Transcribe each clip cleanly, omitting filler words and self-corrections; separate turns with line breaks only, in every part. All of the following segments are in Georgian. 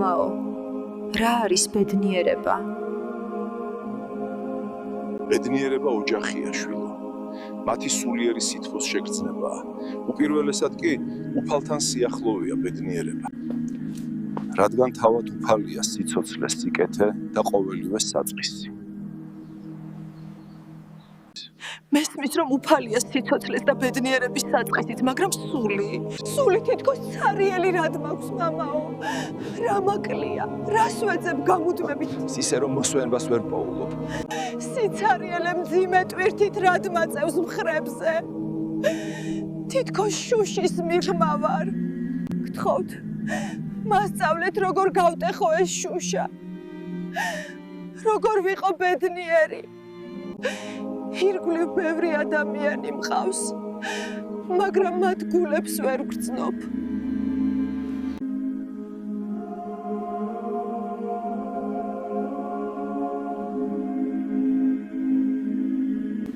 მამაო, რა არის ბედნიერება?
ბედნიერება ოჯახია, შვილო. მათი სულიერი სითბოს შეგრძნებაა. უპირველესად კი უფალთან სიახლოვეა ბედნიერება. რადგან თავად უფალია სიცოცხლე, სიკეთე და ყოველივე საწყისი.
მესმის რომ უფალია სიცოცხლეს და ბედნიერების საწყისით, მაგრამ სული თითქოს ცარიელი რად მაქვს, მამაო? რა მაკლია, რას ვეძებ გამუდმებით?
ისე რომ მოსვენებას ვერ პოულობ.
სიცარიელე მძიმე ტვირთით რად მაწევს მხრებზე? თითქოს შუშის მიღმა ვარ. გთხოვთ, მასწავლეთ როგორ გავტეხო ეს შუშა. როგორ ვიყო ბედნიერი. ირგვლივ ბევრი ადამიანი მყავს, მაგრამ მათ გულებს ვერ ვგრძნობ.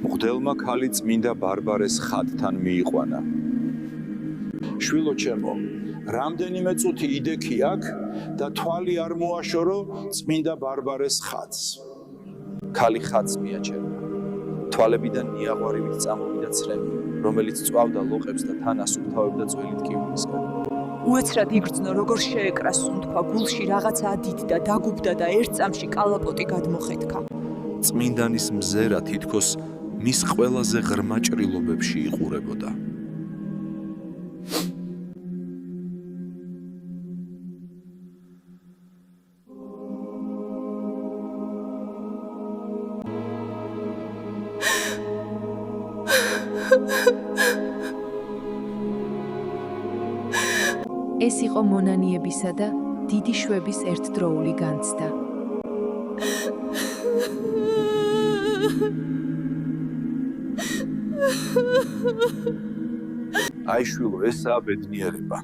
მღვდელმა ქალი წმინდა ბარბარეს ხატთან მიიყვანა. შვილო ჩემო, რამდენიმე წუთი იდექი აქ და თვალი არ მოაშორო წმინდა ბარბარეს ხატს. ქალი ხატს მიაჩერა. თვალებიდან ნიაღვარივით წამოვიდა ცრემი, რომელიც წვავდა ლოყებს და თან ასუფთავებდა ძველით კიბისგან.
უეცრად იგრძნო, როგორ შეეკრა სუნთქვა, გულში რაღაცაა დიდი და დაგუბდა და ერთ წამში კალაპოტი გადმოხეთქა.
წმინდანის მზერა თითქოს მის ყველაზე ღრმა ჭრილობებში იყურებოდა.
ეს იყო მონანიებისა და დიდი შვების ერთდროული განცდა.
აი შვილო, ესაა ბედნიერება.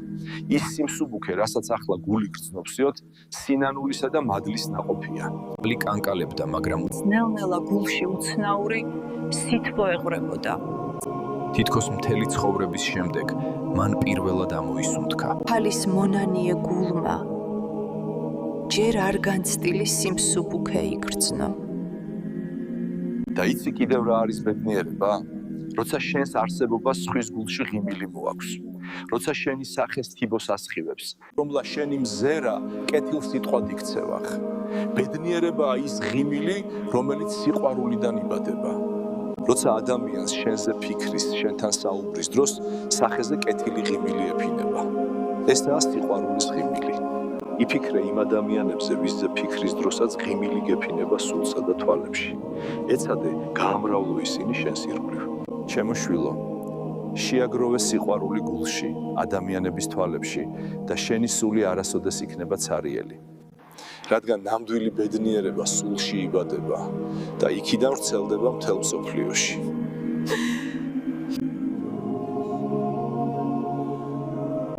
ის სიმსუბუქე, რასაც ახლა გული გრძნობსიოთ, სინანულისა და მადლის ნაყოფია. გული კანკალებდა, მაგრამ
ნელ-ნელა გულში უცნაური სითბო ეღვრებოდა.
თითქოს მთელი ცხოვრების შემდეგ მან პირველად ამოისუნთქა.
ფალის მონანიე გულმა ჯერ არ განცდილი სიმსუბუქე იგრძნო.
და იცი კიდევ რა არის ბედნიერება? როცა შენს არსებობას სხვის გულში ღიმილი მოაქვს. როცა შენი სახე სთიბოს ასხივებს, რომლა შენი მზერა კეთილსიტყვად იქცევახ. ბედნიერებაა ის ღიმილი, რომელიც სიყვარულიდან იბადება. როცა ადამიანს შენზე ფიქრის, შენთან საუბრის დროს სახეზე კეთილი ღიმილი ეფინება. ესაა სიყვარულის ღიმილი. იფიქრე იმ ადამიანებზე, ვისზე ფიქრის დროსაც ღიმილი გეფინება სულსა და თვალებში. ეცადე, გაამრავლო ისინი შენს ირგვლივ. ჩემო შვილო, შეაგროვე სიყვარული გულში, ადამიანების თვალებში და შენი სული არასოდეს იქნება ცარიელი. რადგან ნამდვილი ბედნიერება სულში იბადება და იქიდან ვრცელდება მთელ მსოფლიოში.